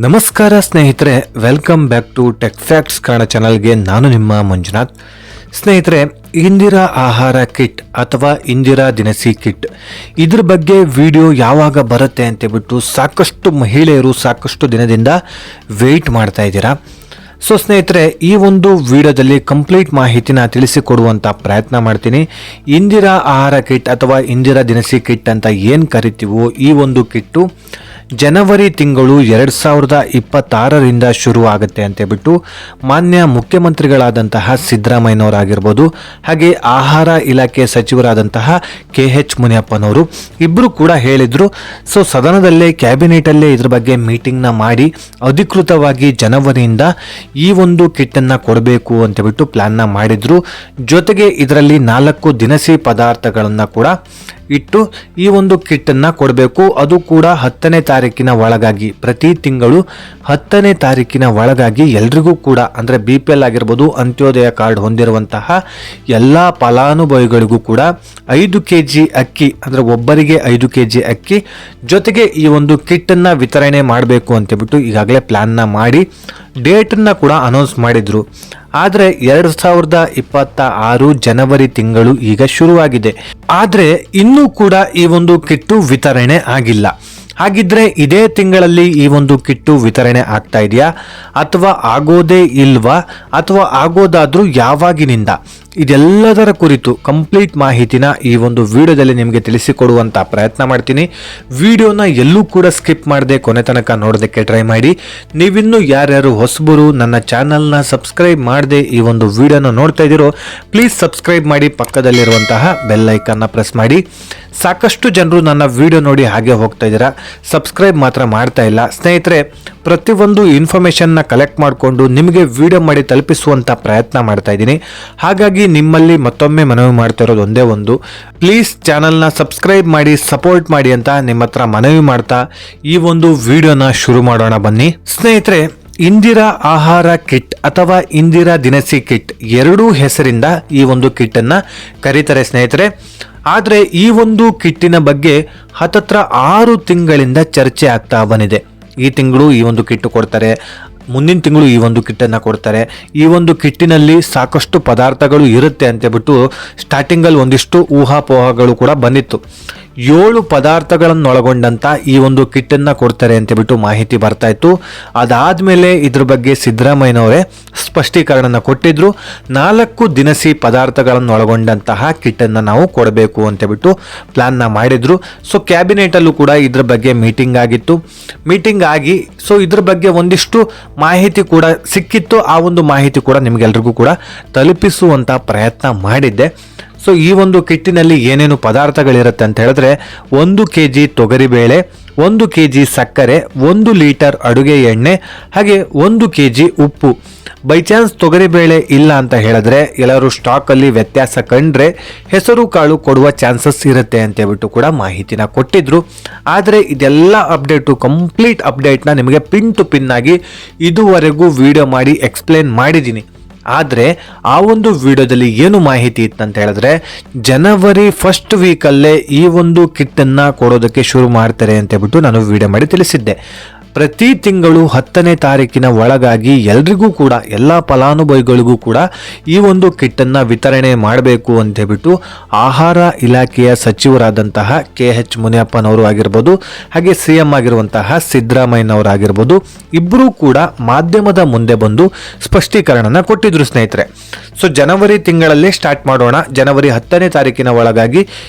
ನಮಸ್ಕಾರ ಸ್ನೇಹಿತರೆ, welcome back to tech facts Kannada ಚಾನಲ್ಗೆ. ನಾನು ನಿಮ್ಮ ಮಂಜುನಾಥ್. ಸ್ನೇಹಿತರೆ, ಇಂದಿರಾ ಆಹಾರ ಕಿಟ್ ಅಥವಾ ಇಂದಿರಾ ದಿನಸಿ ಕಿಟ್ ಇದ್ರ ಬಗ್ಗೆ ವಿಡಿಯೋ ಯಾವಾಗ ಬರುತ್ತೆ ಅಂತೇಳ್ಬಿಟ್ಟು ಸಾಕಷ್ಟು ಮಹಿಳೆಯರು ಸಾಕಷ್ಟು ದಿನದಿಂದ ವೆಯ್ಟ್ ಮಾಡ್ತಾ ಇದ್ದೀರಾ. ಸೊ ಸ್ನೇಹಿತರೆ, ಈ ಒಂದು ವಿಡಿಯೋದಲ್ಲಿ ಕಂಪ್ಲೀಟ್ ಮಾಹಿತಿನ ತಿಳಿಸಿಕೊಡುವಂಥ ಪ್ರಯತ್ನ ಮಾಡ್ತೀನಿ. ಇಂದಿರಾ ಆಹಾರ ಕಿಟ್ ಅಥವಾ ಇಂದಿರಾ ದಿನಸಿ ಕಿಟ್ ಅಂತ ಏನು ಕರಿತೀವೋ ಈ ಒಂದು ಕಿಟ್ಟು ಜನವರಿ ತಿಂಗಳು 2026ರಿಂದ ಶುರು ಆಗುತ್ತೆ ಅಂತೇಳ್ಬಿಟ್ಟು ಮಾನ್ಯ ಮುಖ್ಯಮಂತ್ರಿಗಳಾದಂತಹ ಸಿದ್ದರಾಮಯ್ಯನವರಾಗಿರ್ಬೋದು, ಹಾಗೆ ಆಹಾರ ಇಲಾಖೆ ಸಚಿವರಾದಂತಹ KH ಮುನಿಯಪ್ಪನವರು ಇಬ್ಬರು ಕೂಡ ಹೇಳಿದರು. ಸೊ ಸದನದಲ್ಲೇ ಕ್ಯಾಬಿನೆಟಲ್ಲೇ ಇದ್ರ ಬಗ್ಗೆ ಮೀಟಿಂಗ್ನ ಮಾಡಿ ಅಧಿಕೃತವಾಗಿ ಜನವರಿಯಿಂದ ಈ ಒಂದು ಕಿಟ್ಟನ್ನು ಕೊಡಬೇಕು ಅಂತೇಳ್ಬಿಟ್ಟು ಪ್ಲ್ಯಾನ್ನ ಮಾಡಿದರು. ಜೊತೆಗೆ ಇದರಲ್ಲಿ 4 ದಿನಸಿ ಪದಾರ್ಥಗಳನ್ನು ಕೂಡ ಇಟ್ಟು ಈ ಒಂದು ಕಿಟ್ಟನ್ನು ಕೊಡಬೇಕು. ಅದು ಕೂಡ 10ನೇ ತಾರೀಕಿನ ಒಳಗಾಗಿ, ಪ್ರತಿ ತಿಂಗಳು 10ನೇ ತಾರೀಕಿನ ಒಳಗಾಗಿ ಎಲ್ರಿಗೂ ಕೂಡ, ಅಂದರೆ BPL ಆಗಿರ್ಬೋದು, ಅಂತ್ಯೋದಯ ಕಾರ್ಡ್ ಹೊಂದಿರುವಂತಹ ಎಲ್ಲ ಫಲಾನುಭವಿಗಳಿಗೂ ಕೂಡ 5 kg ಅಕ್ಕಿ, ಅಂದರೆ ಒಬ್ಬರಿಗೆ 5 kg ಅಕ್ಕಿ ಜೊತೆಗೆ ಈ ಒಂದು ಕಿಟ್ಟನ್ನು ವಿತರಣೆ ಮಾಡಬೇಕು ಅಂತೇಳ್ಬಿಟ್ಟು ಈಗಾಗಲೇ ಪ್ಲ್ಯಾನ್ನ ಮಾಡಿ ಡೇಟನ್ನು ಕೂಡ ಅನೌನ್ಸ್ ಮಾಡಿದರು. ಆದರೆ 2026 ಜನವರಿ ತಿಂಗಳು ಈಗ ಶುರುವಾಗಿದೆ. ಆದರೆ ಇನ್ನೂ ಕೂಡ ಈ ಒಂದು ಕಿಟ್ಟು ವಿತರಣೆ ಆಗಿಲ್ಲ. ಹಾಗಿದ್ರೆ ಇದೇ ತಿಂಗಳಲ್ಲಿ ಈ ಒಂದು ಕಿಟ್ಟು ವಿತರಣೆ ಆಗ್ತಾ ಇದೆಯಾ ಅಥವಾ ಆಗೋದೇ ಇಲ್ವಾ, ಅಥವಾ ಆಗೋದಾದ್ರೂ ಯಾವಾಗಿನಿಂದ, ಇದೆಲ್ಲದರ ಕುರಿತು ಕಂಪ್ಲೀಟ್ ಮಾಹಿತಿನ ಈ ಒಂದು ವಿಡಿಯೋದಲ್ಲಿ ನಿಮಗೆ ತಿಳಿಸಿಕೊಡುವಂಥ ಪ್ರಯತ್ನ ಮಾಡ್ತೀನಿ. ವಿಡಿಯೋನ ಎಲ್ಲೂ ಕೂಡ ಸ್ಕಿಪ್ ಮಾಡದೆ ಕೊನೆ ತನಕ ನೋಡೋದಕ್ಕೆ ಟ್ರೈ ಮಾಡಿ. ನೀವಿನ್ನೂ ಯಾರ್ಯಾರು ಹೊಸಬರು ನನ್ನ ಚಾನಲ್ನ ಸಬ್ಸ್ಕ್ರೈಬ್ ಮಾಡದೆ ಈ ಒಂದು ವಿಡಿಯೋನ ನೋಡ್ತಾ ಇದ್ದೀರೋ ಪ್ಲೀಸ್ ಸಬ್ಸ್ಕ್ರೈಬ್ ಮಾಡಿ, ಪಕ್ಕದಲ್ಲಿರುವಂತಹ ಬೆಲ್ ಐಕನ್ನ ಪ್ರೆಸ್ ಮಾಡಿ. ಸಾಕಷ್ಟು ಜನರು ನನ್ನ ವಿಡಿಯೋ ನೋಡಿ ಹಾಗೆ ಹೋಗ್ತಾ ಇದ್ದೀರಾ, ಸಬ್ಸ್ಕ್ರೈಬ್ ಮಾತ್ರ ಮಾಡ್ತಾ ಇಲ್ಲ. ಸ್ನೇಹಿತರೆ, ಪ್ರತಿಯೊಂದು ಇನ್ಫಾರ್ಮೇಷನ್ನ ಕಲೆಕ್ಟ್ ಮಾಡಿಕೊಂಡು ನಿಮಗೆ ವಿಡಿಯೋ ಮಾಡಿ ತಲುಪಿಸುವಂಥ ಪ್ರಯತ್ನ ಮಾಡ್ತಾ ಇದ್ದೀನಿ. ಹಾಗಾಗಿ ನಿಮ್ಮಲ್ಲಿ ಮತ್ತೊಮ್ಮೆ ಮನವಿ ಮಾಡ್ತಾ ಇರೋದು ಒಂದೇ ಒಂದು, ಪ್ಲೀಸ್ ಚಾನಲ್ನ ಸಬ್ಸ್ಕ್ರೈಬ್ ಮಾಡಿ, ಸಪೋರ್ಟ್ ಮಾಡಿ ಅಂತ ನಿಮ್ಮ ಹತ್ರ ಮನವಿ ಮಾಡ್ತಾ ಈ ಒಂದು ವಿಡಿಯೋನ ಶುರು ಮಾಡೋಣ ಬನ್ನಿ. ಸ್ನೇಹಿತರೆ, ಇಂದಿರಾ ಆಹಾರ ಕಿಟ್ ಅಥವಾ ಇಂದಿರಾ ದಿನಸಿ ಕಿಟ್ ಎರಡೂ ಹೆಸರಿಂದ ಈ ಒಂದು ಕಿಟ್ಟನ್ನು ಕರೀತಾರೆ ಸ್ನೇಹಿತರೆ. ಆದರೆ ಈ ಒಂದು ಕಿಟ್ಟಿನ ಬಗ್ಗೆ ಹತ್ತತ್ರ 6 ತಿಂಗಳಿಂದ ಚರ್ಚೆ ಆಗ್ತಾ ಬಂದಿದೆ. ಈ ತಿಂಗಳು ಈ ಒಂದು ಕಿಟ್ಟು ಕೊಡ್ತಾರೆ, ಮುಂದಿನ ತಿಂಗಳು ಈ ಒಂದು ಕಿಟ್ಟನ್ನು ಕೊಡ್ತಾರೆ, ಈ ಒಂದು ಕಿಟ್ಟಿನಲ್ಲಿ ಸಾಕಷ್ಟು ಪದಾರ್ಥಗಳು ಇರುತ್ತೆ ಅಂತೇಳ್ಬಿಟ್ಟು ಸ್ಟಾರ್ಟಿಂಗಲ್ಲಿ ಒಂದಿಷ್ಟು ಊಹಾಪೋಹಗಳು ಕೂಡ ಬಂದಿತ್ತು. 7 ಪದಾರ್ಥಗಳನ್ನೊಳಗೊಂಡಂಥ ಈ ಒಂದು ಕಿಟ್ಟನ್ನು ಕೊಡ್ತಾರೆ ಅಂತೇಳ್ಬಿಟ್ಟು ಮಾಹಿತಿ ಬರ್ತಾ ಇತ್ತು. ಅದಾದಮೇಲೆ ಇದ್ರ ಬಗ್ಗೆ ಸಿದ್ದರಾಮಯ್ಯನವರೇ ಸ್ಪಷ್ಟೀಕರಣನ ಕೊಟ್ಟಿದ್ರು. 4 ದಿನಸಿ ಪದಾರ್ಥಗಳನ್ನೊಳಗೊಂಡಂತಹ ಕಿಟ್ಟನ್ನು ನಾವು ಕೊಡಬೇಕು ಅಂತೇಳ್ಬಿಟ್ಟು ಪ್ಲ್ಯಾನ್ನ ಮಾಡಿದ್ರು. ಸೊ ಕ್ಯಾಬಿನೆಟಲ್ಲೂ ಕೂಡ ಇದ್ರ ಬಗ್ಗೆ ಮೀಟಿಂಗ್ ಆಗಿತ್ತು. ಮೀಟಿಂಗ್ ಆಗಿ ಸೊ ಇದ್ರ ಬಗ್ಗೆ ಒಂದಿಷ್ಟು ಮಾಹಿತಿ ಕೂಡ ಸಿಕ್ಕಿತ್ತು. ಆ ಒಂದು ಮಾಹಿತಿ ಕೂಡ ನಿಮಗೆಲ್ರಿಗೂ ಕೂಡ ತಲುಪಿಸುವಂಥ ಪ್ರಯತ್ನ ಮಾಡಿದ್ದೆ. ಸೊ ಈ ಒಂದು ಕಿಟ್ಟಿನಲ್ಲಿ ಏನೇನು ಪದಾರ್ಥಗಳಿರುತ್ತೆ ಅಂತ ಹೇಳಿದ್ರೆ 1 kg ತೊಗರಿಬೇಳೆ, 1 kg ಸಕ್ಕರೆ, 1 ಲೀಟರ್ ಅಡುಗೆ ಎಣ್ಣೆ, ಹಾಗೆ 1 kg ಉಪ್ಪು. ಬೈ ಚಾನ್ಸ್ ತೊಗರಿಬೇಳೆ ಇಲ್ಲ ಅಂತ ಹೇಳಿದ್ರೆ ಎಲ್ಲರೂ ಸ್ಟಾಕಲ್ಲಿ ವ್ಯತ್ಯಾಸ ಕಂಡ್ರೆ ಹೆಸರು ಕಾಳು ಕೊಡುವ ಚಾನ್ಸಸ್ ಇರುತ್ತೆ ಅಂತೇಳ್ಬಿಟ್ಟು ಕೂಡ ಮಾಹಿತಿನ ಕೊಟ್ಟಿದ್ರು. ಆದರೆ ಇದೆಲ್ಲ ಅಪ್ಡೇಟು, ಕಂಪ್ಲೀಟ್ ಅಪ್ಡೇಟ್ನ ನಿಮಗೆ ಪಿನ್ ಟು ಪಿನ್ ಆಗಿ ಇದುವರೆಗೂ ವಿಡಿಯೋ ಮಾಡಿ ಎಕ್ಸ್ಪ್ಲೇನ್ ಮಾಡಿದ್ದೀನಿ. ಆದರೆ ಆ ಒಂದು ವಿಡಿಯೋದಲ್ಲಿ ಏನು ಮಾಹಿತಿ ಇತ್ತಂತ ಹೇಳಿದ್ರೆ ಜನವರಿ ಫಸ್ಟ್ ವೀಕಲ್ಲೇ ಈ ಒಂದು ಕಿಟ್ಟನ್ನು ಕೊಡೋದಕ್ಕೆ ಶುರು ಮಾಡ್ತಾರೆ ಅಂತೇಳ್ಬಿಟ್ಟು ನಾನು ವಿಡಿಯೋ ಮಾಡಿ ತಿಳಿಸಿದ್ದೆ. ಪ್ರತಿ ತಿಂಗಳು 10ನೇ ತಾರೀಕಿನ ಒಳಗಾಗಿ ಎಲ್ರಿಗೂ ಕೂಡ, ಎಲ್ಲ ಫಲಾನುಭವಿಗಳಿಗೂ ಕೂಡ ಈ ಒಂದು ಕಿಟ್ಟನ್ನು ವಿತರಣೆ ಮಾಡಬೇಕು ಅಂತೇಳ್ಬಿಟ್ಟು ಆಹಾರ ಇಲಾಖೆಯ ಸಚಿವರಾದಂತಹ KH ಮುನಿಯಪ್ಪನವರು ಆಗಿರ್ಬೋದು, ಹಾಗೆ CM ಆಗಿರುವಂತಹ ಸಿದ್ದರಾಮಯ್ಯನವರಾಗಿರ್ಬೋದು, ಇಬ್ಬರೂ ಕೂಡ ಮಾಧ್ಯಮದ ಮುಂದೆ ಬಂದು ಸ್ಪಷ್ಟೀಕರಣನ ಕೊಟ್ಟಿದ್ರು ಸ್ನೇಹಿತರೆ. ಸೊ ಜನವರಿ ತಿಂಗಳಲ್ಲೇ ಸ್ಟಾರ್ಟ್ ಮಾಡೋಣ, ಜನವರಿ 10ನೇ ತಾರೀಕಿನ ಒಳಗಾಗಿ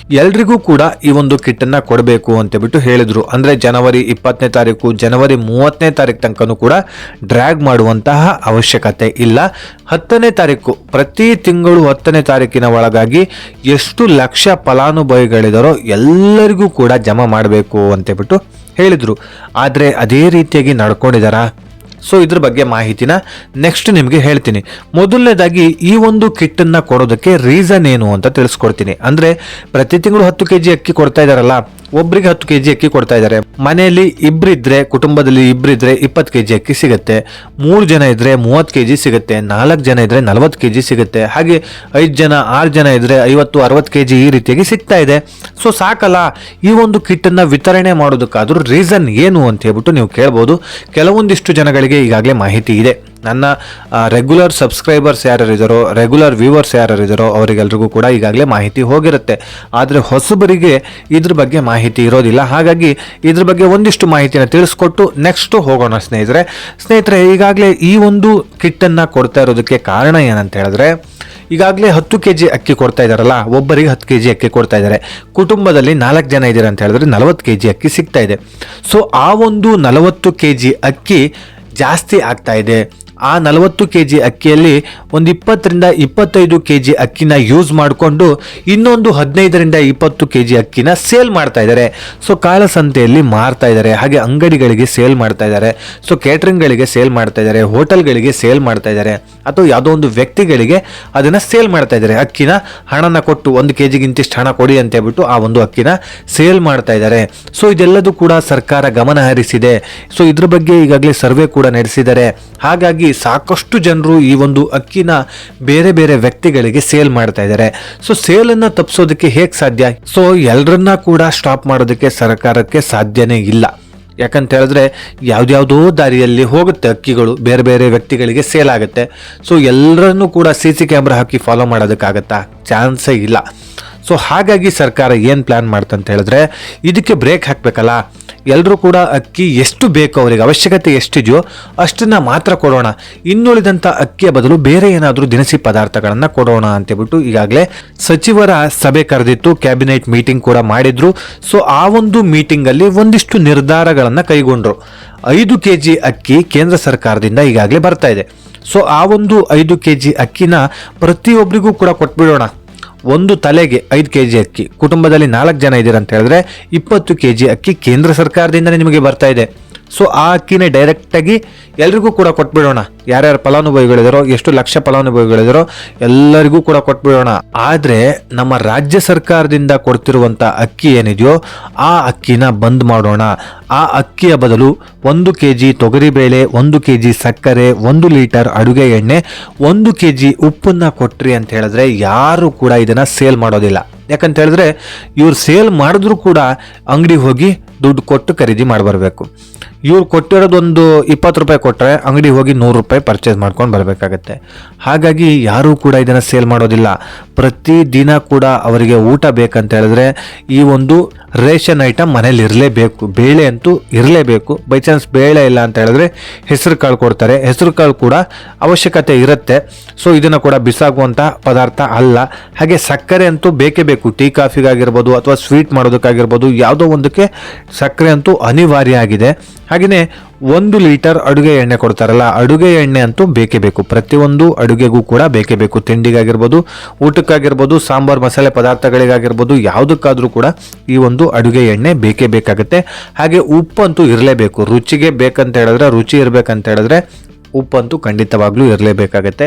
ಎಲ್ರಿಗೂ ಕೂಡ ಈ ಒಂದು ಕಿಟ್ಟನ್ನು ಕೊಡಬೇಕು ಅಂತೇಳ್ಬಿಟ್ಟು ಹೇಳಿದ್ರು. ಅಂದರೆ ಜನವರಿ 20ನೇ ತಾರೀಕು, ಜನವರಿ 30ನೇ ತಾರೀಕು ತನಕನೂ ಕೂಡ ಡ್ರ್ಯಾಗ್ ಮಾಡುವಂತಹ ಅವಶ್ಯಕತೆ ಇಲ್ಲ. 10ನೇ ತಾರೀಕು, ಪ್ರತಿ ತಿಂಗಳು 10ನೇ ತಾರೀಕಿನ ಒಳಗಾಗಿ ಎಷ್ಟು ಲಕ್ಷ ಫಲಾನುಭವಿಗಳಿದಾರೋ ಎಲ್ಲರಿಗೂ ಕೂಡ ಜಮಾ ಮಾಡಬೇಕು ಅಂತೇಳ್ಬಿಟ್ಟು ಹೇಳಿದರು. ಆದರೆ ಅದೇ ರೀತಿಯಾಗಿ ನಡ್ಕೊಂಡಿದ್ದಾರಾ? ಸೊ ಇದ್ರ ಬಗ್ಗೆ ಮಾಹಿತಿನ ನೆಕ್ಸ್ಟ್ ನಿಮಗೆ ಹೇಳ್ತೀನಿ. ಮೊದಲನೇದಾಗಿ ಈ ಒಂದು ಕಿಟ್ಟನ್ನು ಕೊಡೋದಕ್ಕೆ ರೀಸನ್ ಏನು ಅಂತ ತಿಳಿಸ್ಕೊಡ್ತೀನಿ. ಅಂದರೆ ಪ್ರತಿ ತಿಂಗಳು 10 kg ಅಕ್ಕಿ ಕೊಡ್ತಾ ಇದ್ದಾರಲ್ಲ, ಒಬ್ರಿಗೆ 10 kg ಅಕ್ಕಿ ಕೊಡ್ತಾ ಇದ್ದಾರೆ. ಮನೆಯಲ್ಲಿ ಕುಟುಂಬದಲ್ಲಿ ಇಬ್ಬರಿದ್ರೆ 20 kg ಅಕ್ಕಿ ಸಿಗುತ್ತೆ. 3 ಜನ ಇದ್ರೆ 30 kg ಸಿಗುತ್ತೆ. 4 ಜನ ಇದ್ರೆ 40 kg ಸಿಗುತ್ತೆ. ಹಾಗೆ 5 ಜನ 6 ಜನ ಇದ್ರೆ 50-60 kg ಈ ರೀತಿಯಾಗಿ ಸಿಗ್ತಾ ಇದೆ. ಸೊ ಸಾಕಲ್ಲ, ಈ ಒಂದು ಕಿಟ್ ಅನ್ನ ವಿತರಣೆ ಮಾಡೋದಕ್ಕಾದ್ರೂ ರೀಸನ್ ಏನು ಅಂತ ಹೇಳ್ಬಿಟ್ಟು ನೀವು ಕೇಳ್ಬೋದು. ಕೆಲವೊಂದಿಷ್ಟು ಜನಗಳಿಗೆ ಈಗಾಗಲೇ ಮಾಹಿತಿ ಇದೆ. ನನ್ನ ರೆಗ್ಯುಲರ್ ಸಬ್ಸ್ಕ್ರೈಬರ್ಸ್ ಯಾರ್ಯಾರಿದ್ದಾರೋ, ರೆಗ್ಯುಲರ್ ವ್ಯೂವರ್ಸ್ ಯಾರ್ಯಾರಿದ್ದಾರೋ ಅವರಿಗೆಲ್ರಿಗೂ ಕೂಡ ಈಗಾಗಲೇ ಮಾಹಿತಿ ಹೋಗಿರುತ್ತೆ. ಆದರೆ ಹೊಸಬರಿಗೆ ಇದ್ರ ಬಗ್ಗೆ ಮಾಹಿತಿ ಇರೋದಿಲ್ಲ. ಹಾಗಾಗಿ ಇದ್ರ ಬಗ್ಗೆ ಒಂದಿಷ್ಟು ಮಾಹಿತಿನ ತಿಳಿಸ್ಕೊಟ್ಟು ನೆಕ್ಸ್ಟ್ ಹೋಗೋಣ ಸ್ನೇಹಿತರೆ. ಈಗಾಗಲೇ ಈ ಒಂದು ಕಿಟ್ಟನ್ನು ಕೊಡ್ತಾ ಇರೋದಕ್ಕೆ ಕಾರಣ ಏನಂತ ಹೇಳಿದ್ರೆ, ಈಗಾಗಲೇ 10 kg ಅಕ್ಕಿ ಕೊಡ್ತಾ ಇದ್ದಾರಲ್ಲ, ಒಬ್ಬರಿಗೆ 10 kg ಅಕ್ಕಿ ಕೊಡ್ತಾ ಇದ್ದಾರೆ. ಕುಟುಂಬದಲ್ಲಿ 4 ಜನ ಇದ್ದೀರಾ ಅಂತ ಹೇಳಿದ್ರೆ 40 kg ಅಕ್ಕಿ ಸಿಗ್ತಾ ಇದೆ. ಸೊ ಆ ಒಂದು 40 kg ಅಕ್ಕಿ ಜಾಸ್ತಿ ಆಗ್ತಾ ಇದೆ. ಆ 40 kg ಅಕ್ಕಿಯಲ್ಲಿ ಒಂದು 20-25 kg ಅಕ್ಕಿನ ಯೂಸ್ ಮಾಡಿಕೊಂಡು ಇನ್ನೊಂದು 15-20 kg ಅಕ್ಕಿನ ಸೇಲ್ ಮಾಡ್ತಾ ಇದ್ದಾರೆ. ಸೊ ಕಾಳಸಂತೆಯಲ್ಲಿ ಮಾರ್ತಾ ಇದ್ದಾರೆ. ಹಾಗೆ ಅಂಗಡಿಗಳಿಗೆ ಸೇಲ್ ಮಾಡ್ತಾ ಇದ್ದಾರೆ. ಸೊ ಕೇಟರಿಂಗ್ಗಳಿಗೆ ಸೇಲ್ ಮಾಡ್ತಾ ಇದ್ದಾರೆ, ಹೋಟೆಲ್ಗಳಿಗೆ ಸೇಲ್ ಮಾಡ್ತಾ ಇದ್ದಾರೆ, ಅಥವಾ ಯಾವುದೋ ಒಂದು ವ್ಯಕ್ತಿಗಳಿಗೆ ಅದನ್ನ ಸೇಲ್ ಮಾಡ್ತಾ ಇದ್ದಾರೆ. ಅಕ್ಕಿನ ಹಣನ ಕೊಟ್ಟು 1 kg ಇಂತಿಷ್ಟು ಹಣ ಕೊಡಿ ಅಂತ ಹೇಳ್ಬಿಟ್ಟು ಆ ಒಂದು ಅಕ್ಕಿನ ಸೇಲ್ ಮಾಡ್ತಾ ಇದ್ದಾರೆ. ಸೊ ಇದೆಲ್ಲದೂ ಕೂಡ ಸರ್ಕಾರ ಗಮನ ಹರಿಸಿದೆ. ಸೊ ಇದ್ರ ಬಗ್ಗೆ ಈಗಾಗಲೇ ಸರ್ವೆ ಕೂಡ ನಡೆಸಿದ್ದಾರೆ. ಹಾಗಾಗಿ ಸಾಕಷ್ಟು ಜನರು ಈ ಒಂದು ಅಕ್ಕಿನ ಬೇರೆ ಬೇರೆ ವ್ಯಕ್ತಿಗಳಿಗೆ ಸೇಲ್ ಮಾಡ್ತಾ ಇದ್ದಾರೆ. ಸೊ ಸೇಲನ್ನು ತಪ್ಪಿಸೋದಕ್ಕೆ ಹೇಗೆ ಸಾಧ್ಯ? ಸೊ ಎಲ್ಲರನ್ನ ಕೂಡ ಸ್ಟಾಪ್ ಮಾಡೋದಕ್ಕೆ ಸರ್ಕಾರಕ್ಕೆ ಸಾಧ್ಯನೇ ಇಲ್ಲ. ಯಾಕಂತ ಹೇಳಿದ್ರೆ ಯಾವ್ದ್ಯಾವುದೋ ದಾರಿಯಲ್ಲಿ ಹೋಗುತ್ತೆ ಅಕ್ಕಿಗಳು, ಬೇರೆ ಬೇರೆ ವ್ಯಕ್ತಿಗಳಿಗೆ ಸೇಲ್ ಆಗುತ್ತೆ. ಸೊ ಎಲ್ಲರನ್ನೂ ಕೂಡ CC ಕ್ಯಾಮ್ರಾ ಹಾಕಿ ಫಾಲೋ ಮಾಡೋದಕ್ಕಾಗತ್ತಾ? ಚಾನ್ಸೇ ಇಲ್ಲ. ಸೊ ಹಾಗಾಗಿ ಸರ್ಕಾರ ಏನು ಪ್ಲಾನ್ ಮಾಡ್ತಂತ ಹೇಳಿದ್ರೆ, ಇದಕ್ಕೆ ಬ್ರೇಕ್ ಹಾಕಬೇಕಲ್ಲ. ಎಲ್ಲರೂ ಕೂಡ ಅಕ್ಕಿ ಎಷ್ಟು ಬೇಕು, ಅವರಿಗೆ ಅವಶ್ಯಕತೆ ಎಷ್ಟಿದೆಯೋ ಅಷ್ಟನ್ನ ಮಾತ್ರ ಕೊಡೋಣ. ಇನ್ನುಳಿದಂಥ ಅಕ್ಕಿಯ ಬದಲು ಬೇರೆ ಏನಾದರೂ ದಿನಸಿ ಪದಾರ್ಥಗಳನ್ನು ಕೊಡೋಣ ಅಂತೇಳ್ಬಿಟ್ಟು ಈಗಾಗಲೇ ಸಚಿವರ ಸಭೆ ಕರೆದಿತ್ತು, ಕ್ಯಾಬಿನೆಟ್ ಮೀಟಿಂಗ್ ಕೂಡ ಮಾಡಿದ್ರು. ಸೊ ಆ ಒಂದು ಮೀಟಿಂಗಲ್ಲಿ ಒಂದಿಷ್ಟು ನಿರ್ಧಾರಗಳನ್ನು ಕೈಗೊಂಡ್ರು. 5 kg ಅಕ್ಕಿ ಕೇಂದ್ರ ಸರ್ಕಾರದಿಂದ ಈಗಾಗಲೇ ಬರ್ತಾ ಇದೆ. ಸೊ ಆ ಒಂದು 5 kg ಅಕ್ಕಿನ ಪ್ರತಿಯೊಬ್ಬರಿಗೂ ಕೂಡ ಕೊಟ್ಬಿಡೋಣ. ಒಂದು ತಲೆಗೆ 5 kg ಅಕ್ಕಿ. ಕುಟುಂಬದಲ್ಲಿ 4 ಜನ ಇದ್ದೀರ ಅಂತ ಹೇಳಿದ್ರೆ 20 kg ಅಕ್ಕಿ ಕೇಂದ್ರ ಸರ್ಕಾರದಿಂದನೇ ನಿಮಗೆ ಬರ್ತಾ ಇದೆ. ಸೊ ಆ ಅಕ್ಕಿನೇ ಡೈರೆಕ್ಟಾಗಿ ಎಲ್ರಿಗೂ ಕೂಡ ಕೊಟ್ಬಿಡೋಣ. ಯಾರ್ಯಾರು ಫಲಾನುಭವಿಗಳಿದಾರೋ, ಎಷ್ಟು ಲಕ್ಷ ಫಲಾನುಭವಿಗಳಿದಾರೋ ಎಲ್ಲರಿಗೂ ಕೂಡ ಕೊಟ್ಬಿಡೋಣ. ಆದರೆ ನಮ್ಮ ರಾಜ್ಯ ಸರ್ಕಾರದಿಂದ ಕೊಡ್ತಿರುವಂಥ ಅಕ್ಕಿ ಏನಿದೆಯೋ ಆ ಅಕ್ಕಿನ ಬಂದ್ ಮಾಡೋಣ. ಆ ಅಕ್ಕಿಯ ಬದಲು 1 kg ತೊಗರಿಬೇಳೆ, 1 kg ಸಕ್ಕರೆ, 1 ಲೀಟರ್ ಅಡುಗೆ ಎಣ್ಣೆ, 1 kg ಉಪ್ಪನ್ನ ಕೊಟ್ರಿ ಅಂತ ಹೇಳಿದ್ರೆ ಯಾರು ಕೂಡ ಇದನ್ನ ಸೇಲ್ ಮಾಡೋದಿಲ್ಲ. ಯಾಕಂತ ಹೇಳಿದ್ರೆ ಇವ್ರು ಸೇಲ್ ಮಾಡಿದ್ರು ಕೂಡ ಅಂಗಡಿ ಹೋಗಿ ದುಡ್ಡು ಕೊಟ್ಟು ಖರೀದಿ ಮಾಡಿ ಬರಬೇಕು. ಇವ್ರು ಕೊಟ್ಟಿರೋದೊಂದು 20 ರೂಪಾಯಿ ಕೊಟ್ಟರೆ ಅಂಗಡಿ ಹೋಗಿ 100 ರೂಪಾಯಿ ಪರ್ಚೇಸ್ ಮಾಡ್ಕೊಂಡು ಬರಬೇಕಾಗತ್ತೆ. ಹಾಗಾಗಿ ಯಾರೂ ಕೂಡ ಇದನ್ನು ಸೇಲ್ ಮಾಡೋದಿಲ್ಲ. ಪ್ರತಿದಿನ ಕೂಡ ಅವರಿಗೆ ಊಟ ಬೇಕಂತ ಹೇಳಿದ್ರೆ ಈ ಒಂದು ರೇಷನ್ ಐಟಮ್ ಮನೇಲಿ ಇರಲೇಬೇಕು. ಬೇಳೆ ಅಂತೂ ಇರಲೇಬೇಕು. ಬೈ ಚಾನ್ಸ್ ಬೇಳೆ ಇಲ್ಲ ಅಂತ ಹೇಳಿದ್ರೆ ಹೆಸರು ಕಾಳು ಕೊಡ್ತಾರೆ. ಹೆಸರು ಕಾಳು ಕೂಡ ಅವಶ್ಯಕತೆ ಇರುತ್ತೆ. ಸೊ ಇದನ್ನು ಕೂಡ ಬಿಸಾಗುವಂಥ ಪದಾರ್ಥ ಅಲ್ಲ. ಹಾಗೆ ಸಕ್ಕರೆ ಅಂತೂ ಬೇಕೇ ಬೇಕು. ಟೀ ಕಾಫಿಗಾಗಿರ್ಬೋದು ಅಥವಾ ಸ್ವೀಟ್ ಮಾಡೋದಕ್ಕಾಗಿರ್ಬೋದು, ಯಾವುದೋ ಒಂದಕ್ಕೆ ಸಕ್ಕರೆ ಅಂತೂ ಅನಿವಾರ್ಯ ಆಗಿದೆ. ಹಾಗೆಯೇ 1 ಲೀಟರ್ ಅಡುಗೆ ಎಣ್ಣೆ ಕೊಡ್ತಾರಲ್ಲ, ಅಡುಗೆ ಎಣ್ಣೆ ಅಂತೂ ಬೇಕೇ ಬೇಕು. ಪ್ರತಿಯೊಂದು ಅಡುಗೆಗೂ ಕೂಡ ಬೇಕೇ ಬೇಕು. ತಿಂಡಿಗಾಗಿರ್ಬೋದು, ಊಟಕ್ಕಾಗಿರ್ಬೋದು, ಸಾಂಬಾರು ಮಸಾಲೆ ಪದಾರ್ಥಗಳಿಗಾಗಿರ್ಬೋದು, ಯಾವುದಕ್ಕಾದ್ರೂ ಕೂಡ ಈ ಒಂದು ಅಡುಗೆ ಎಣ್ಣೆ ಬೇಕೇ ಬೇಕಾಗುತ್ತೆ. ಹಾಗೆ ಉಪ್ಪಂತೂ ಇರಲೇಬೇಕು. ರುಚಿಗೆ ಬೇಕಂತ ಹೇಳಿದ್ರೆ, ರುಚಿ ಇರಬೇಕಂತ ಹೇಳಿದ್ರೆ ಉಪ್ಪಂತೂ ಖಂಡಿತವಾಗ್ಲೂ ಇರಲೇಬೇಕಾಗತ್ತೆ.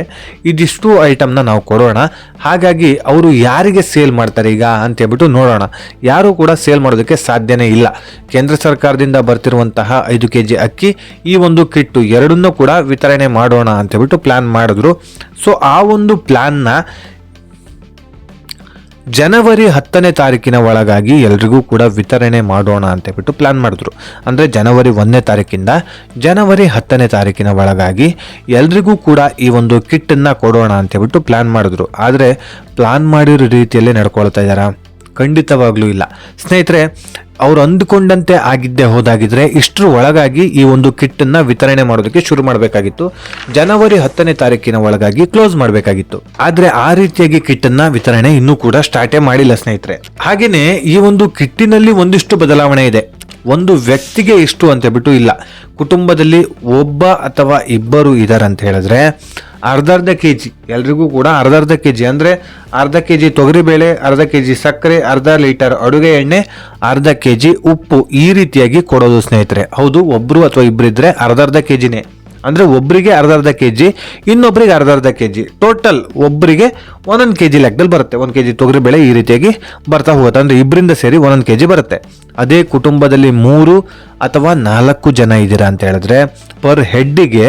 ಇದಿಷ್ಟು ಐಟಮ್ನ ನಾವು ಕೊಡೋಣ. ಹಾಗಾಗಿ ಅವರು ಯಾರಿಗೆ ಸೇಲ್ ಮಾಡ್ತಾರೆ ಈಗ ಅಂತೇಳ್ಬಿಟ್ಟು ನೋಡೋಣ. ಯಾರು ಕೂಡ ಸೇಲ್ ಮಾಡೋದಕ್ಕೆ ಸಾಧ್ಯನೇ ಇಲ್ಲ. ಕೇಂದ್ರ ಸರ್ಕಾರದಿಂದ ಬರ್ತಿರುವಂತಹ 5 kg ಅಕ್ಕಿ, ಈ ಒಂದು ಕಿಟ್ಟು ಎರಡನ್ನೂ ಕೂಡ ವಿತರಣೆ ಮಾಡೋಣ ಅಂತೇಳ್ಬಿಟ್ಟು ಪ್ಲಾನ್ ಮಾಡಿದ್ರು. ಸೊ ಆ ಒಂದು ಪ್ಲಾನ್ನ ಜನವರಿ 10ನೇ ತಾರೀಕಿನ ಒಳಗಾಗಿ ಎಲ್ರಿಗೂ ಕೂಡ ವಿತರಣೆ ಮಾಡೋಣ ಅಂತೇಳ್ಬಿಟ್ಟು ಪ್ಲಾನ್ ಮಾಡಿದ್ರು. ಅಂದರೆ ಜನವರಿ 1ನೇ ತಾರೀಕಿಂದ ಜನವರಿ 10ನೇ ತಾರೀಕಿನ ಒಳಗಾಗಿ ಎಲ್ರಿಗೂ ಕೂಡ ಈ ಒಂದು ಕಿಟ್ಟನ್ನು ಕೊಡೋಣ ಅಂತೇಳ್ಬಿಟ್ಟು ಪ್ಲಾನ್ ಮಾಡಿದ್ರು. ಆದರೆ ಪ್ಲಾನ್ ಮಾಡಿರೋ ರೀತಿಯಲ್ಲೇ ನಡ್ಕೊಳ್ತಾ ಇದ್ದಾರಾ? ಖಂಡಿತವಾಗ್ಲೂ ಇಲ್ಲ ಸ್ನೇಹಿತರೆ. ಅವ್ರು ಅಂದುಕೊಂಡಂತೆ ಆಗಿದ್ದೇ ಹೋದಾಗಿದ್ರೆ ಇಷ್ಟರ ಒಳಗಾಗಿ ಈ ಒಂದು ಕಿಟ್ಟನ್ನ ವಿತರಣೆ ಮಾಡೋದಕ್ಕೆ ಶುರು ಮಾಡಬೇಕಾಗಿತ್ತು. ಜನವರಿ 10ನೇ ತಾರೀಕಿನ ಒಳಗಾಗಿ ಕ್ಲೋಸ್ ಮಾಡಬೇಕಾಗಿತ್ತು. ಆದ್ರೆ ಆ ರೀತಿಯಾಗಿ ಕಿಟ್ಟನ್ನ ವಿತರಣೆ ಇನ್ನೂ ಕೂಡ ಸ್ಟಾರ್ಟೇ ಮಾಡಿಲ್ಲ ಸ್ನೇಹಿತರೆ. ಹಾಗೇನೆ ಈ ಒಂದು ಕಿಟ್ಟಿನಲ್ಲಿ ಒಂದಿಷ್ಟು ಬದಲಾವಣೆ ಇದೆ. ಒಂದು ವ್ಯಕ್ತಿಗೆ ಇಷ್ಟು ಅಂತ ಬಿಟ್ಟು ಇಲ್ಲ. ಕುಟುಂಬದಲ್ಲಿ ಒಬ್ಬ ಅಥವಾ ಇಬ್ಬರು ಇದಾರೆ ಅಂತ ಹೇಳಿದ್ರೆ ಅರ್ಧ kg ಎಲ್ರಿಗೂ ಕೂಡ ಅರ್ಧ kg ಅಂದರೆ ಅರ್ಧ kg ತೊಗರಿಬೇಳೆ, ಅರ್ಧ kg ಸಕ್ಕರೆ, ಅರ್ಧ ಲೀಟರ್ ಅಡುಗೆ ಎಣ್ಣೆ, ಅರ್ಧ kg ಉಪ್ಪು ಈ ರೀತಿಯಾಗಿ ಕೊಡೋದು ಸ್ನೇಹಿತರೆ. ಹೌದು, ಒಬ್ರು ಅಥವಾ ಇಬ್ಬರಿದ್ರೆ ಅರ್ಧ kgನೇ. ಅಂದರೆ ಒಬ್ಬರಿಗೆ ಅರ್ಧ kg, ಇನ್ನೊಬ್ಬರಿಗೆ ಅರ್ಧ kg, ಟೋಟಲ್ ಒಬ್ಬರಿಗೆ 1 kg ಲೆಕ್ಕದಲ್ಲಿ ಬರುತ್ತೆ. 1 kg ತೊಗರಿಬೇಳೆ ಈ ರೀತಿಯಾಗಿ ಬರ್ತಾ ಹೋಗುತ್ತೆ. ಅಂದರೆ ಇಬ್ಬರಿಂದ ಸೇರಿ 1 kg ಬರುತ್ತೆ. ಅದೇ ಕುಟುಂಬದಲ್ಲಿ 3 ಅಥವಾ 4 ಜನ ಇದ್ದೀರಾ ಅಂತ ಹೇಳಿದ್ರೆ ಪರ್ ಹೆಡ್ಡಿಗೆ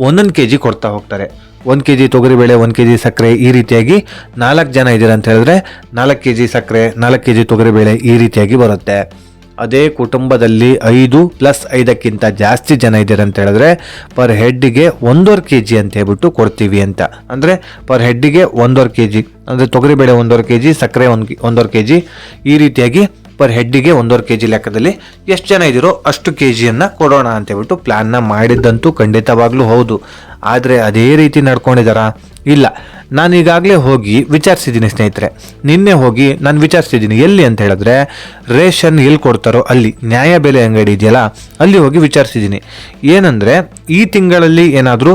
1 kg ಕೊಡ್ತಾ ಹೋಗ್ತಾರೆ. 1 kg ತೊಗರಿಬೇಳೆ, 1 kg ಸಕ್ಕರೆ, ಈ ರೀತಿಯಾಗಿ 4 ಜನ ಇದ್ದೀರಾ ಅಂತ ಹೇಳಿದ್ರೆ 4 kg ಸಕ್ಕರೆ, 4 kg ತೊಗರಿಬೇಳೆ ಈ ರೀತಿಯಾಗಿ ಬರುತ್ತೆ. ಅದೇ ಕುಟುಂಬದಲ್ಲಿ 5 + 5ಕ್ಕಿಂತ ಜಾಸ್ತಿ ಜನ ಇದ್ದೀರಾ ಅಂತ ಹೇಳಿದ್ರೆ ಪರ್ ಹೆಡ್ಡಿಗೆ 1.5 kg ಅಂತ ಹೇಳ್ಬಿಟ್ಟು ಕೊಡ್ತೀವಿ ಅಂತ. ಅಂದರೆ ಪರ್ ಹೆಡ್ಡಿಗೆ 1.5 kg, ಅಂದರೆ ತೊಗರಿಬೇಳೆ 1.5 kg, ಸಕ್ಕರೆ 1.5 kg, ಈ ರೀತಿಯಾಗಿ ಪರ್ ಹೆಡ್ಡಿಗೆ 1.5 kg ಲೆಕ್ಕದಲ್ಲಿ ಎಷ್ಟು ಜನ ಇದ್ದೀರೋ ಅಷ್ಟು kgಯನ್ನು ಕೊಡೋಣ ಅಂತ ಹೇಳ್ಬಿಟ್ಟು ಪ್ಲ್ಯಾನ್ನ ಮಾಡಿದ್ದಂತೂ ಖಂಡಿತವಾಗ್ಲೂ ಹೌದು. ಆದರೆ ಅದೇ ರೀತಿ ನಡ್ಕೊಂಡಿದ್ದಾರಾ? ಇಲ್ಲ. ನಾನು ಈಗಾಗಲೇ ಹೋಗಿ ವಿಚಾರಿಸಿದ್ದೀನಿ ಸ್ನೇಹಿತರೆ. ನಿನ್ನೆ ಹೋಗಿ ನಾನು ವಿಚಾರಿಸಿದ್ದೀನಿ. ಎಲ್ಲಿ ಅಂತ ಹೇಳಿದ್ರೆ ರೇಷನ್ ಎಲ್ಲಿ ಕೊಡ್ತಾರೋ ಅಲ್ಲಿ, ನ್ಯಾಯಬೆಲೆ ಅಂಗಡಿ ಇದೆಯಲ್ಲ ಅಲ್ಲಿ ಹೋಗಿ ವಿಚಾರಿಸಿದ್ದೀನಿ. ಏನಂದರೆ ಈ ತಿಂಗಳಲ್ಲಿ ಏನಾದರೂ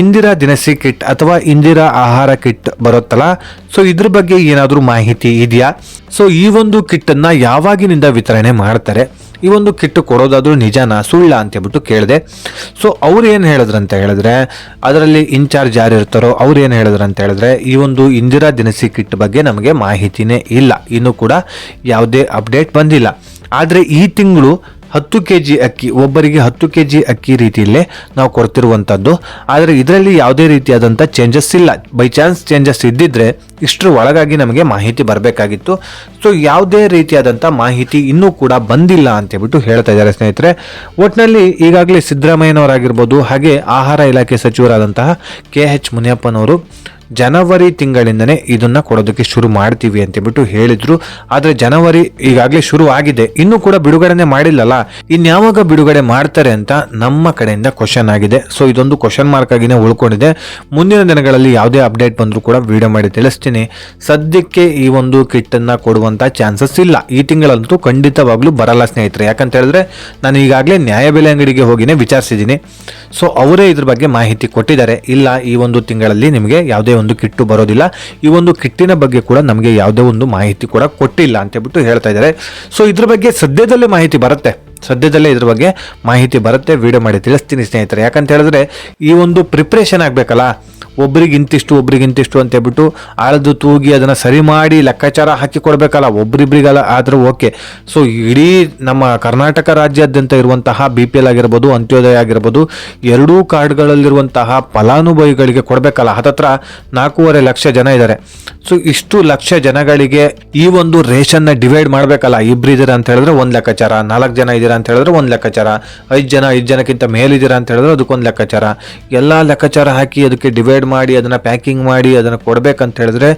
ಇಂದಿರಾ ದಿನಸಿ ಕಿಟ್ ಅಥವಾ ಇಂದಿರಾ ಆಹಾರ ಕಿಟ್ ಬರುತ್ತಲ್ಲ, ಸೊ ಇದ್ರ ಬಗ್ಗೆ ಏನಾದರೂ ಮಾಹಿತಿ ಇದೆಯಾ? ಸೊ ಈ ಒಂದು ಕಿಟ್ಟನ್ನು ಯಾವಾಗಿನಿಂದ ವಿತರಣೆ ಮಾಡ್ತಾರೆ? ಈ ಒಂದು ಕಿಟ್ ಕೊಡೋದಾದ್ರೂ ನಿಜನಾ ಸುಳ್ಳ ಅಂತ ಹೇಳ್ಬಿಟ್ಟು ಕೇಳಿದೆ. ಸೊ ಅವ್ರು ಏನು ಹೇಳಿದ್ರಂತ ಹೇಳಿದ್ರೆ, ಅದರಲ್ಲಿ ಇನ್ಚಾರ್ಜ್ ಯಾರು ಇರ್ತಾರೋ ಅವ್ರು ಏನು ಹೇಳಿದ್ರಂತ ಹೇಳಿದ್ರೆ, ಈ ಒಂದು ಇಂದಿರಾ ದಿನಸಿ ಕಿಟ್ ಬಗ್ಗೆ ನಮಗೆ ಮಾಹಿತಿನೇ ಇಲ್ಲ, ಇನ್ನೂ ಕೂಡ ಯಾವುದೇ ಅಪ್ಡೇಟ್ ಬಂದಿಲ್ಲ. ಆದರೆ ಈ ತಿಂಗಳು 10 kg ಅಕ್ಕಿ, ಒಬ್ಬರಿಗೆ 10 kg ಅಕ್ಕಿ ರೀತಿಯಲ್ಲೇ ನಾವು ಕೊಡ್ತಿರುವಂಥದ್ದು. ಆದರೆ ಇದರಲ್ಲಿ ಯಾವುದೇ ರೀತಿಯಾದಂಥ ಚೇಂಜಸ್ ಇಲ್ಲ. ಬೈ ಚಾನ್ಸ್ ಚೇಂಜಸ್ ಇದ್ದಿದ್ರೆ ಇಷ್ಟರ ಒಳಗಾಗಿ ನಮಗೆ ಮಾಹಿತಿ ಬರಬೇಕಾಗಿತ್ತು. ಸೊ ಯಾವುದೇ ರೀತಿಯಾದಂಥ ಮಾಹಿತಿ ಇನ್ನೂ ಕೂಡ ಬಂದಿಲ್ಲ ಅಂತೇಳ್ಬಿಟ್ಟು ಹೇಳ್ತಾ ಇದ್ದಾರೆ ಸ್ನೇಹಿತರೆ. ಒಟ್ಟಿನಲ್ಲಿ ಈಗಾಗಲೇ ಸಿದ್ದರಾಮಯ್ಯನವರಾಗಿರ್ಬೋದು, ಹಾಗೆ ಆಹಾರ ಇಲಾಖೆ ಸಚಿವರಾದಂತಹ KH ಮುನಿಯಪ್ಪನವರು ಜನವರಿ ತಿಂಗಳಿಂದನೇ ಇದನ್ನು ಕೊಡೋದಕ್ಕೆ ಶುರು ಮಾಡ್ತೀವಿ ಅಂತೇಳ್ಬಿಟ್ಟು ಹೇಳಿದ್ರು. ಆದರೆ ಜನವರಿ ಈಗಾಗಲೇ ಶುರು ಆಗಿದೆ, ಇನ್ನೂ ಕೂಡ ಬಿಡುಗಡೆನೆ ಮಾಡಿಲ್ಲಲ್ಲ, ಇನ್ಯಾವಾಗ ಬಿಡುಗಡೆ ಮಾಡ್ತಾರೆ ಅಂತ ನಮ್ಮ ಕಡೆಯಿಂದ ಕ್ವಶನ್ ಆಗಿದೆ. ಸೊ ಇದೊಂದು ಕ್ವಶನ್ ಮಾರ್ಕ್ ಆಗಿನೇ ಉಳ್ಕೊಂಡಿದೆ. ಮುಂದಿನ ದಿನಗಳಲ್ಲಿ ಯಾವುದೇ ಅಪ್ಡೇಟ್ ಬಂದರೂ ಕೂಡ ವಿಡಿಯೋ ಮಾಡಿ ತಿಳಿಸ್ತೀನಿ. ಸದ್ಯಕ್ಕೆ ಈ ಒಂದು ಕಿಟ್ಟನ್ನು ಕೊಡುವಂಥ ಚಾನ್ಸಸ್ ಇಲ್ಲ. ಈ ತಿಂಗಳಂತೂ ಖಂಡಿತವಾಗ್ಲೂ ಬರಲ್ಲ ಸ್ನೇಹಿತರೆ. ಯಾಕಂತ ಹೇಳಿದ್ರೆ ನಾನು ಈಗಾಗಲೇ ನ್ಯಾಯಬೆಲೆ ಅಂಗಡಿಗೆ ಹೋಗಿನೇ ವಿಚಾರಿಸಿದ್ದೀನಿ. ಸೊ ಅವರೇ ಇದ್ರ ಬಗ್ಗೆ ಮಾಹಿತಿ ಕೊಟ್ಟಿದ್ದಾರೆ. ಇಲ್ಲ, ಈ ಒಂದು ತಿಂಗಳಲ್ಲಿ ನಿಮಗೆ ಯಾವುದೇ ಒಂದು ಕಿಟ್ಟು ಬರೋದಿಲ್ಲ, ಈ ಒಂದು ಕಿಟ್ಟಿನ ಬಗ್ಗೆ ಕೂಡ ನಮಗೆ ಯಾವುದೇ ಒಂದು ಮಾಹಿತಿ ಕೂಡ ಕೊಟ್ಟಿಲ್ಲ ಅಂತ ಹೇಳ್ಬಿಟ್ಟು ಹೇಳ್ತಾ ಇದ್ದಾರೆ. ಸೊ ಇದ್ರ ಬಗ್ಗೆ ಸದ್ಯದಲ್ಲೇ ಮಾಹಿತಿ ಬರುತ್ತೆ, ಸದ್ಯದಲ್ಲೇ ಇದ್ರ ಬಗ್ಗೆ ಮಾಹಿತಿ ಬರುತ್ತೆ, ವಿಡಿಯೋ ಮಾಡಿ ತಿಳಿಸ್ತೀನಿ ಸ್ನೇಹಿತರೆ. ಯಾಕಂತ ಹೇಳಿದ್ರೆ ಈ ಒಂದು ಪ್ರಿಪ್ರೇಷನ್ ಆಗಬೇಕಲ್ಲ, ಒಬ್ರಿಗೆ ಇಂತಿಷ್ಟು ಅಂತ ಹೇಳ್ಬಿಟ್ಟು ಅಳದು ತೂಗಿ ಅದನ್ನು ಸರಿ ಮಾಡಿ ಲೆಕ್ಕಾಚಾರ ಹಾಕಿ ಕೊಡಬೇಕಲ್ಲ, ಒಬ್ರಿಬ್ರಿಗಲ್ಲ ಆದರೂ ಓಕೆ. ಸೊ ಇಡೀ ನಮ್ಮ ಕರ್ನಾಟಕ ರಾಜ್ಯಾದ್ಯಂತ ಇರುವಂತಹ BPL ಆಗಿರ್ಬೋದು, ಅಂತ್ಯೋದಯ ಆಗಿರ್ಬೋದು, ಎರಡೂ ಕಾರ್ಡ್ಗಳಲ್ಲಿರುವಂತಹ ಫಲಾನುಭವಿಗಳಿಗೆ ಕೊಡಬೇಕಲ್ಲ. ಹತ್ತತ್ರ 4.5 ಲಕ್ಷ ಜನ ಇದ್ದಾರೆ. ಸೊ ಇಷ್ಟು ಲಕ್ಷ ಜನಗಳಿಗೆ ಈ ಒಂದು ರೇಷನ್ನ ಡಿವೈಡ್ ಮಾಡಬೇಕಲ್ಲ. ಇಬ್ಬರಿದ್ದೀರಾ ಅಂತ ಹೇಳಿದ್ರೆ ಒಂದು ಲೆಕ್ಕಾಚಾರ, 4 ಜನ ಇದ್ದೀರಾ ಅಂತ ಹೇಳಿದ್ರೆ ಒಂದು ಲೆಕ್ಕಾಚಾರ, 5 ಜನಕ್ಕಿಂತ ಮೇಲಿದ್ದೀರಾ ಅಂತ ಹೇಳಿದ್ರೆ ಅದಕ್ಕೊಂದು ಲೆಕ್ಕಾಚಾರ, ಎಲ್ಲ ಲೆಕ್ಕಾಚಾರ ಹಾಕಿ ಅದಕ್ಕೆ ಡಿವೈಡ್ ಮಾಡಿ ಅದನ್ನು ಪ್ಯಾಕಿಂಗ್ ಮಾಡಿ ಅದನ್ನು ಕೊಡಬೇಕಂತ ಹೇಳಿದ್ರೆ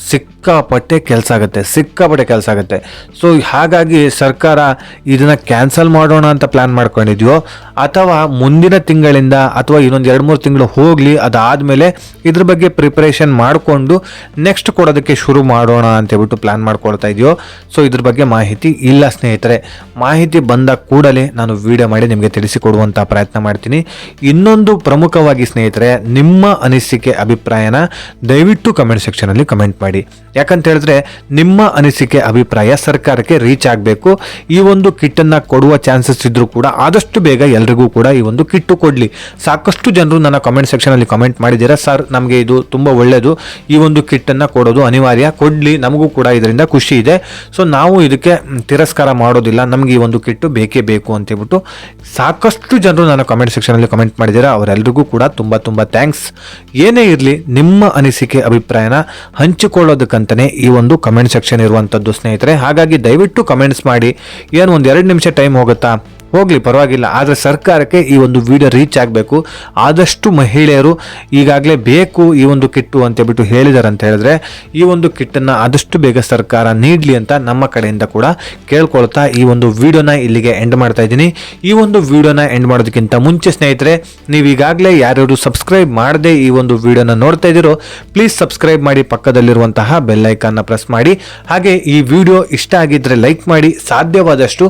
ಸಿಕ್ಕಾಪಟ್ಟೆ ಕೆಲಸ ಆಗುತ್ತೆ. ಸೊ ಹಾಗಾಗಿ ಸರ್ಕಾರ ಇದನ್ನು ಕ್ಯಾನ್ಸಲ್ ಮಾಡೋಣ ಅಂತ ಪ್ಲ್ಯಾನ್ ಮಾಡ್ಕೊಂಡಿದ್ಯೋ ಅಥವಾ ಮುಂದಿನ ತಿಂಗಳಿಂದ ಅಥವಾ ಇನ್ನೊಂದು 2-3 ತಿಂಗಳು ಹೋಗಲಿ, ಅದಾದಮೇಲೆ ಇದ್ರ ಬಗ್ಗೆ ಪ್ರಿಪ್ರೇಷನ್ ಮಾಡಿಕೊಂಡು ನೆಕ್ಸ್ಟ್ ಕೊಡೋದಕ್ಕೆ ಶುರು ಮಾಡೋಣ ಅಂತೇಳ್ಬಿಟ್ಟು ಪ್ಲ್ಯಾನ್ ಮಾಡ್ಕೊಳ್ತಾ ಇದೆಯೋ? ಸೊ ಇದ್ರ ಬಗ್ಗೆ ಮಾಹಿತಿ ಇಲ್ಲ ಸ್ನೇಹಿತರೆ. ಮಾಹಿತಿ ಬಂದ ಕೂಡಲೇ ನಾನು ವಿಡಿಯೋ ಮಾಡಿ ನಿಮಗೆ ತಿಳಿಸಿಕೊಡುವಂಥ ಪ್ರಯತ್ನ ಮಾಡ್ತೀನಿ. ಇನ್ನೊಂದು ಪ್ರಮುಖವಾಗಿ ಸ್ನೇಹಿತರೆ, ನಿಮ್ಮ ಅನಿಸಿಕೆ ಅಭಿಪ್ರಾಯನ ದಯವಿಟ್ಟು ಕಮೆಂಟ್ ಸೆಕ್ಷನಲ್ಲಿ ಕಮೆಂಟ್ ಮಾಡಿ. ಯಾಕಂತ ಹೇಳಿದ್ರೆ ನಿಮ್ಮ ಅನಿಸಿಕೆ ಅಭಿಪ್ರಾಯ ಸರ್ಕಾರಕ್ಕೆ ರೀಚ್ ಆಗಬೇಕು. ಈ ಒಂದು ಕಿಟ್ಟನ್ನು ಕೊಡುವ ಚಾನ್ಸಸ್ ಇದ್ರೂ ಕೂಡ ಆದಷ್ಟು ಬೇಗ ಎಲ್ರಿಗೂ ಕೂಡ ಈ ಒಂದು ಕಿಟ್ಟು ಕೊಡಲಿ. ಸಾಕಷ್ಟು ಜನರು ನನ್ನ ಕಮೆಂಟ್ ಸೆಕ್ಷನಲ್ಲಿ ಕಮೆಂಟ್ ಮಾಡಿದ್ದೀರಾ, ಸರ್ ನಮಗೆ ಇದು ತುಂಬ ಒಳ್ಳೆಯದು, ಈ ಒಂದು ಕಿಟ್ಟನ್ನು ಕೊಡೋದು ಅನಿವಾರ್ಯ, ಕೊಡಲಿ, ನಮಗೂ ಕೂಡ ಇದರಿಂದ ಖುಷಿ ಇದೆ. ಸೊ ನಾವು ಇದಕ್ಕೆ ತಿರಸ್ಕಾರ ಮಾಡೋದಿಲ್ಲ, ನಮಗೆ ಈ ಒಂದು ಕಿಟ್ಟು ಬೇಕೇ ಬೇಕು ಅಂತೇಳ್ಬಿಟ್ಟು ಸಾಕಷ್ಟು ಜನರು ನನ್ನ ಕಮೆಂಟ್ ಸೆಕ್ಷನಲ್ಲಿ ಕಮೆಂಟ್ ಮಾಡಿದ್ದೀರಾ. ಅವರೆಲ್ಲರಿಗೂ ಕೂಡ ತುಂಬ ಥ್ಯಾಂಕ್ಸ್. ಏನೇ ಇರಲಿ, ನಿಮ್ಮ ಅನಿಸಿಕೆ ಅಭಿಪ್ರಾಯನ ಹಂಚಿಕೊಳ್ಳೋದಕ್ಕಂತಲೇ ಈ ಒಂದು ಕಮೆಂಟ್ ಸೆಕ್ಷನ್ ಇರುವಂಥದ್ದು ಸ್ನೇಹಿತರೆ. ಹಾಗಾಗಿ ದಯವಿಟ್ಟು ಕಮೆಂಟ್ಸ್ ಮಾಡಿ. ಏನು ಒಂದು 2 ನಿಮಿಷ ಟೈಮ್ ಹೋಗುತ್ತಾ? ಹೋಗಲಿ, ಪರವಾಗಿಲ್ಲ. ಆದರೆ ಸರ್ಕಾರಕ್ಕೆ ಈ ಒಂದು ವಿಡಿಯೋ ರೀಚ್ ಆಗಬೇಕು. ಆದಷ್ಟು ಮಹಿಳೆಯರು ಈಗಾಗಲೇ ಬೇಕು ಈ ಒಂದು ಕಿಟ್ಟು ಅಂತೇಳ್ಬಿಟ್ಟು ಹೇಳಿದ್ದಾರೆ ಅಂತ ಹೇಳಿದ್ರೆ ಈ ಒಂದು ಕಿಟ್ಟನ್ನು ಆದಷ್ಟು ಬೇಗ ಸರ್ಕಾರ ನೀಡಲಿ ಅಂತ ನಮ್ಮ ಕಡೆಯಿಂದ ಕೂಡ ಕೇಳ್ಕೊಳ್ತಾ ಈ ಒಂದು ವಿಡಿಯೋನ ಇಲ್ಲಿಗೆ ಎಂಡ್ ಮಾಡ್ತಾ ಇದ್ದೀನಿ. ಈ ಒಂದು ವಿಡಿಯೋನ ಎಂಡ್ ಮಾಡೋದಕ್ಕಿಂತ ಮುಂಚೆ ಸ್ನೇಹಿತರೆ, ನೀವು ಈಗಾಗಲೇ ಯಾರ್ಯಾರು ಸಬ್ಸ್ಕ್ರೈಬ್ ಮಾಡದೆ ಈ ಒಂದು ವಿಡಿಯೋನ ನೋಡ್ತಾ ಇದ್ದೀರೋ ಪ್ಲೀಸ್ ಸಬ್ಸ್ಕ್ರೈಬ್ ಮಾಡಿ, ಪಕ್ಕದಲ್ಲಿರುವಂತಹ ಬೆಲ್ ಐಕಾನ್ನ ಪ್ರೆಸ್ ಮಾಡಿ. ಹಾಗೆ ಈ ವಿಡಿಯೋ ಇಷ್ಟ ಆಗಿದ್ರೆ ಲೈಕ್ ಮಾಡಿ, ಸಾಧ್ಯವಾದಷ್ಟು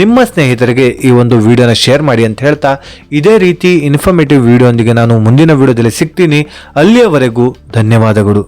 ನಿಮ್ಮ ಸ್ನೇಹಿತರಿಗೆ ಈ ಒಂದು ವಿಡಿಯೋನ ಶೇರ್ ಮಾಡಿ ಅಂತ ಹೇಳ್ತಾ, ಇದೇ ರೀತಿ ಇನ್ಫಾರ್ಮೇಟಿವ್ ವಿಡಿಯೋ ಒಂದಿಗೆ ನಾನು ಮುಂದಿನ ವಿಡಿಯೋದಲ್ಲಿ ಸಿಗ್ತೀನಿ. ಅಲ್ಲಿಯವರೆಗೂ ಧನ್ಯವಾದಗಳು.